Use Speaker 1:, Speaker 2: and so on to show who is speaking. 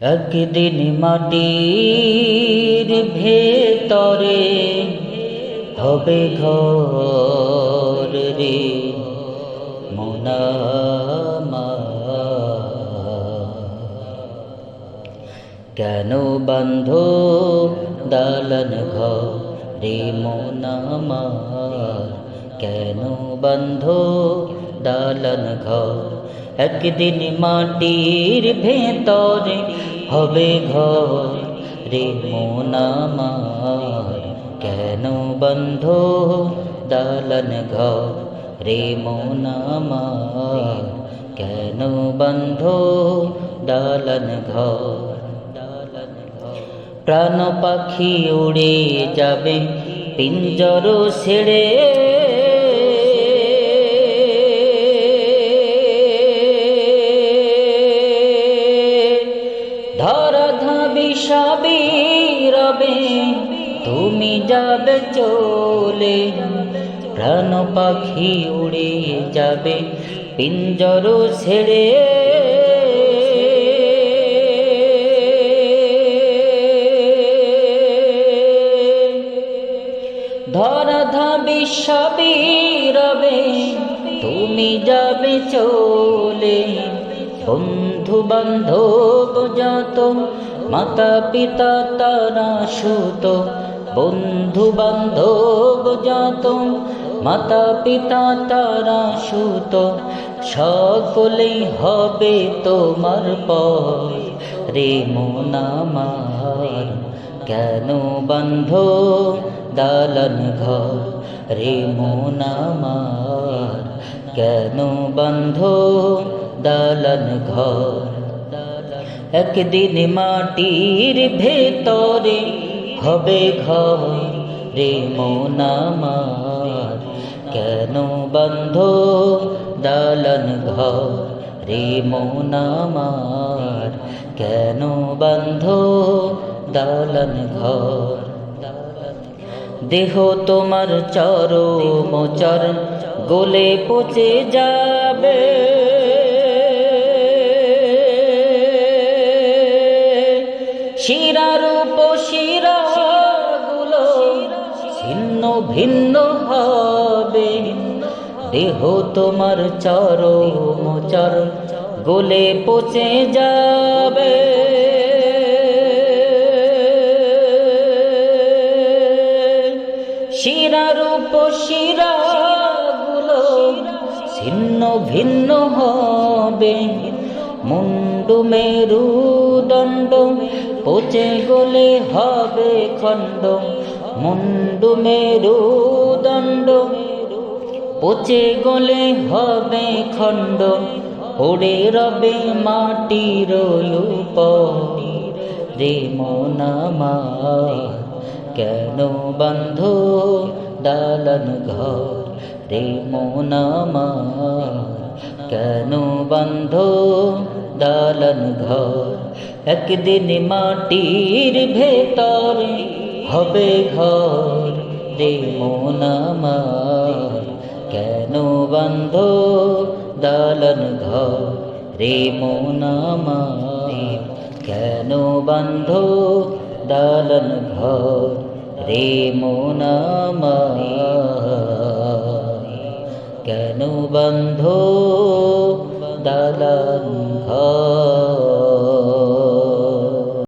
Speaker 1: একদিন মাটির ভেতরে হবে ঘর রে মন আমার। কেন বন্ধ দালান ঘর রে মন আমার, কেন বন্ধ দালান ঘর। একদিন মাটির ভেতরে হবে ঘর রে মন আমার, কেন বন্ধ দালান ঘর রে মন আমার, কেন বন্ধ দালান ঘর। প্রাণ পাখি উড়ে যাবে পিঞ্জর ছেড়ে, ধরা ধাবি সবই রবে তুমি যাবে চলে। প্রাণ পাখি উড়ে যাবে পিঞ্জর ছেড়ে, ধরা ধাবি সবই রবে তুমি যাবে চলে। বন্ধু বান্ধব যত মাতা পিতা তারা সুত, বন্ধু বান্ধব যত মাতা পিতা তারা সুত, সকলেই হবে তোমার পর রে মন আমার। কেন বন্ধ দালান ঘর রে মন আমার, কেন বন্ধ দালান ঘর। একদিন মাটির ভেতরে হবে ঘর রে মন আমার, কেন বন্ধ দালান ঘর রে মন আমার, কেন বন্ধ দালান ঘর। দেহ তোমার চরম চরণ গলে পচে যাবে, শিরার উপশিরা গুলো ছিন্ন ভিন্ন হবে। দেহ তোমার চরম চরণ গলে পচে যাবে, শিরার উপশিরা গুলো ছিন্ন ভিন্ন হবে। মুন্ডু মেরুদণ্ড পচে গলে হবে খণ্ড, মুন্ডু মেরুদণ্ড পচে গলে হবে খণ্ড। পড়ে রবে মাটির উপর রে মন আমার, কেন বন্ধ দালান ঘর রে মন আমার, কেন বন্ধ দালান ঘর। একদিন মাটির ভেতরে হবে ঘর রে মন আমার, কেন বন্ধ দালান ঘর রে মন আমার, কেন বন্ধ দালান ঘর রে মন আমার, কেন বন্ধ দালান ঘর।